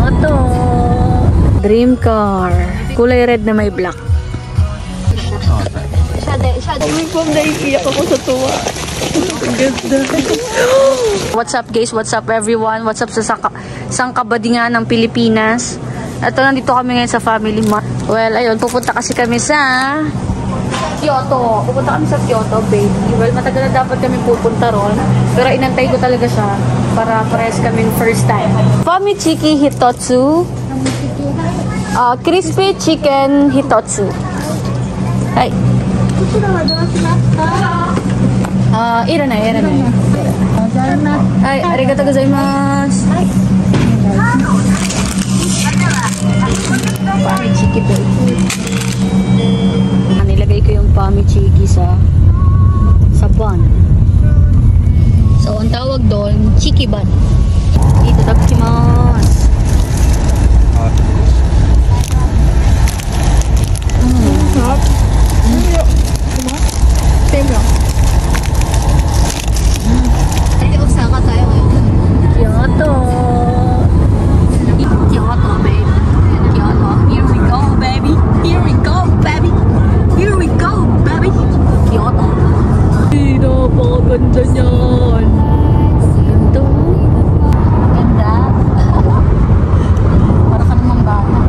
Kyoto. Dream car. Kulay red na may black. Naiiyak ako sa tuwa. What's up guys? What's up everyone? What's up sa sangkabadingan ng Pilipinas? Ito, nandito kami ngayon sa Family Mart. Well, ayun, pupunta kasi kami sa Kyoto. Pupunta kami sa Kyoto, baby. Well, matagal na dapat kami pupunta ron. Pero inantay ko talaga siya para parehas kami first time. Famichiki Hitotsu. Crispy chicken Hitotsu. Hi. Ira na. Hi, arigatou gozaimasu. Famichiki baby. Nilagay ko yung famichiki sa bun. So, ang tawag doon, chiki bun. Itadakimasu. Same lang. Kyoto. Kyoto, baby. Kyoto. Here we go, baby. Here we go, baby. Here we go, baby. Kyoto. Napakaganda niyan. Ganda. Ganda. Para ka naman bata.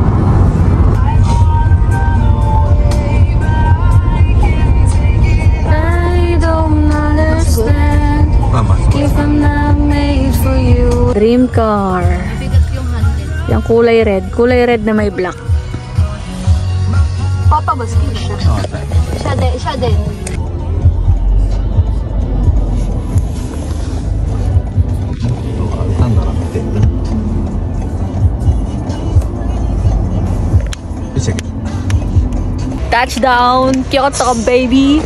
I don't understand if I'm not made for you. Dream car. Yung kulay red. Kulay red na may black. Papa ba skin siya? Siya din. Touchdown! Kyoto, baby!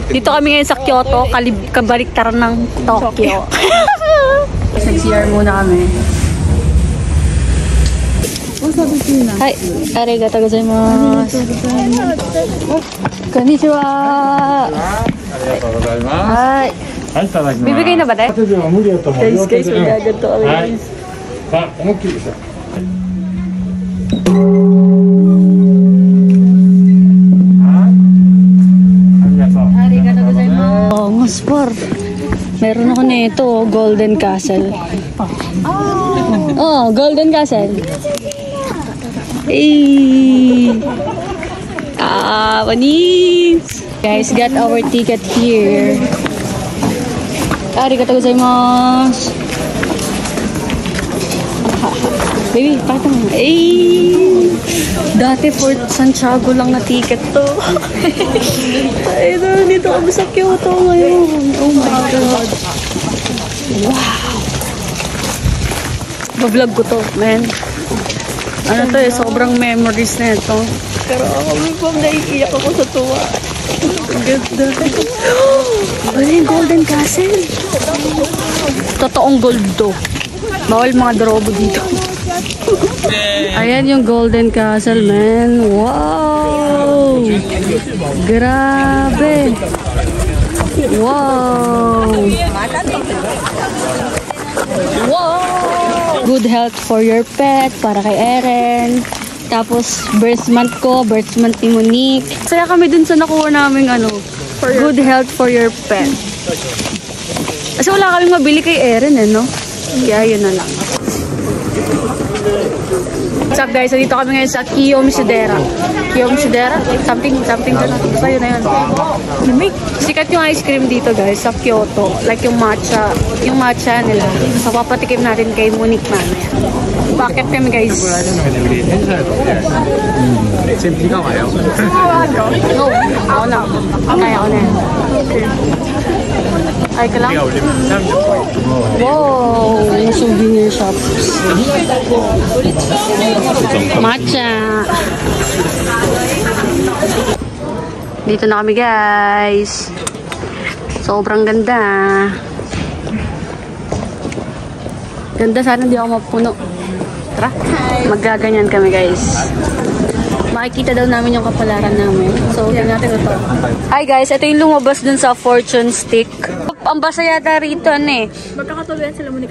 Dito kami ngayon sa Kyoto, kabaliktaran ng Tokyo. Nag-CR muna kami. Hi! Arigatou gozaimasu. Konnichiwa! Hi! Bibigay na ba tayo? Guys, magaganto kami guys. Oh, nguspor. Meron ako nito, Golden Castle. Oh, Golden Castle. Hey! Panis! Guys, got our ticket here. Arigatou gozaimasu. Baby, pakita mo. Hey! Dati for Santiago lang na ticket to. Ay, dito kami sa Kyoto ngayon. Oh my God. Wow! Ba-vlog ko to, man. Ano to sobrang memories na ito. Pero ako, naiiyak ako sa tuwa. Ganda. Ano yung Golden Castle? Totoong gold to. Bawal mga drobo dito. Ayan yung Golden Castle, man. Wow! Grabe! Wow! Wow! Good health for your pet, para kay Eren. Tapos, birth month ko, birth month ni Monique. Saya kami dun sa nakuha naming good health for your pet. Kasi wala kaming mabili kay Eren, no? Kaya yun na lang. What's up guys? Dito kami ngayon sa Kiyomisidera. Kiyomisidera? Something doon. Basta yun na yun. Sikat yung ice cream dito guys sa Kyoto. Like yung matcha nila. So papatikim natin kay Monique mamaya. Bakit kami guys? No, ako na. Kaya ako na. Ay ka lang? Wow! Yung souvenir shop. Matcha! Dito na kami guys. Sobrang ganda. Ganda, sana hindi ako mapuno. Tara, maggaganyan kami guys. Makikita daw namin yung kapalaran namin. So, tingnan natin ito. Hi guys, ito yung lumabas dun sa fortune stick. Ang basa yata rito,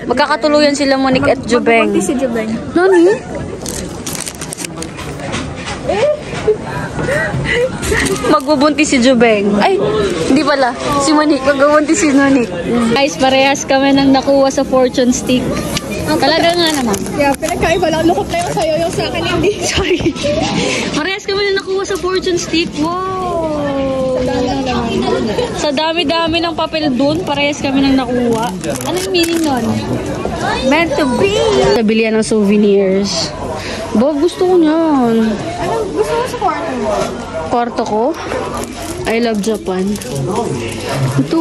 Magkakatuluyan sila Monique at Jubeng. Magpapagti si Jubeng. Nani? Magbubuntis si Jubeng. Ay, hindi pala. Si Monique. Magbubuntis si Monique. Guys, parehas kami nang nakuha sa fortune stick. Talaga nga naman. Yeah, pinagkaiba lang. Lukot na yung sa'yo, yung sa akin hindi. Sorry. Parehas kami nang nakuha sa fortune stick. Wow! Sa dami-dami ng papel dun, parehas kami nang nakuha. Anong meaning nun? Meant to be! Nabili yan ng souvenirs. Bob, gusto ko niyan. Anong gusto mo sa kwarto mo? Kwarto ko? I love Japan. Ito.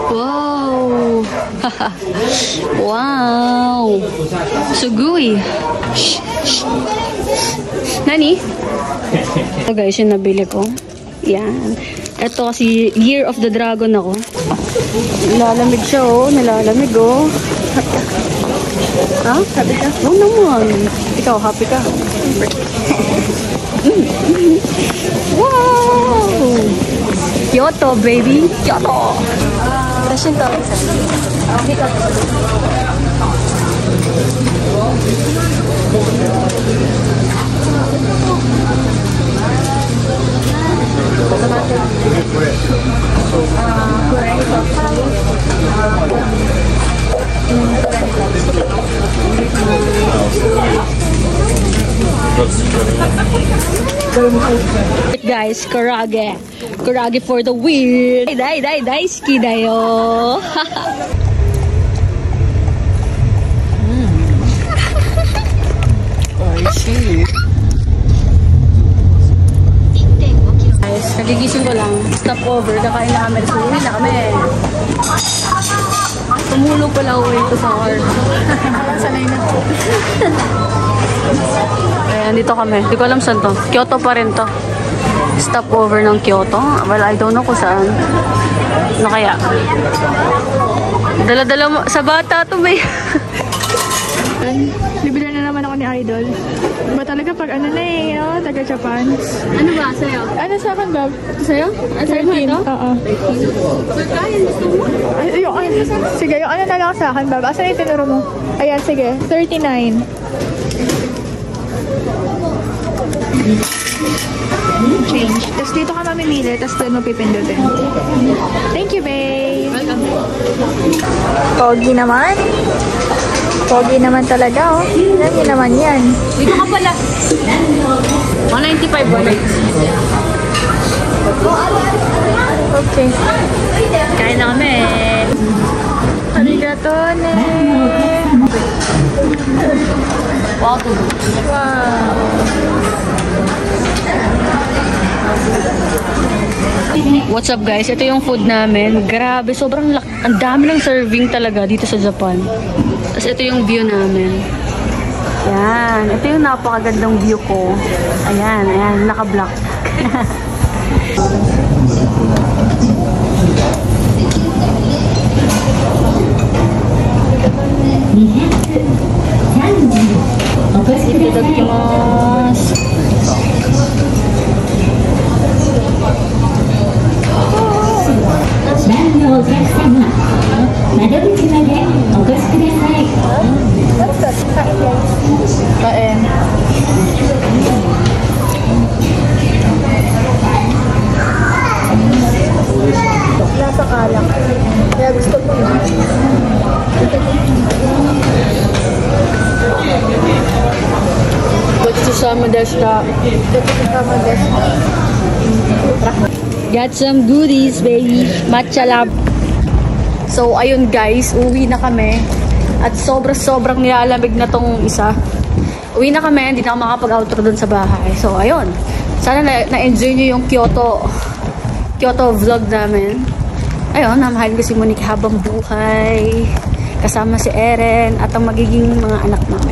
Wow! Wow! Sugui! Nani? Ito guys, yung nabili ko. Yan. Ito kasi Year of the Dragon ako. Nalalamig siya oh. Nalalamig oh. Ha? Happy ka? Oo naman. Ikaw, happy ka? Wow! Kyoto, baby! Kyoto! Kashin to. Okay ka. Guys, karage. Karage for the win. Daisuki da yo. Oishii. Guys, nagigising ko lang. Stop over. Kakain na kami. So, uwi na kami. Tumulong pala uwi ito sa car. Sanay na. Ayan, dito kami. Hindi ko alam saan to. Kyoto pa rin to. Stop over ng Kyoto. Well, I don't know kung saan. Ano kaya? Dala-dala mo. Sa bata to, may. Bibili na naman ako ni Idol. Ba talaga pag ano na eh, no? Taga Japan. Ano ba? Sa'yo? Ano sa akin, Bob? Sa'yo? Ano sa'yo mo ito? Oo. Ay, yung ano. Sige, yung ano na lang sa akin, Bob. Asan yung tinuro mo? Ayan, sige. 39. Change. Tapos dito ka mamimili, tapos doon mo pipindutin. Thank you, babe. Welcome. Pogi naman. Pogi naman talaga, oh. Alam niyo naman yan. Dito ka pala. 195 ba? Okay. Kain na kami. Arigato, ne. Wow. What's up guys? Ito yung food namin. Grabe, sobrang ang dami ng serving talaga dito sa Japan. Tapos ito yung view namin. Yan. Ito yung napakagandang view ko. Ayan, ayan. Naka-block. Kain. Nasa kalak. Kaya gusto ko yun. Gochusama deshita. Got some goodies, baby. Matcha lab. So, ayun guys, uwi na kami. At sobrang nilalamig na tong isa. Uwi na kami, hindi na ako makapag-outro dun sa bahay. So, ayun. Sana na-enjoy nyo yung Kyoto vlog namin. Ayun, namahalin ko si Monique habang buhay. Kasama si Eren at ang magiging mga anak namin.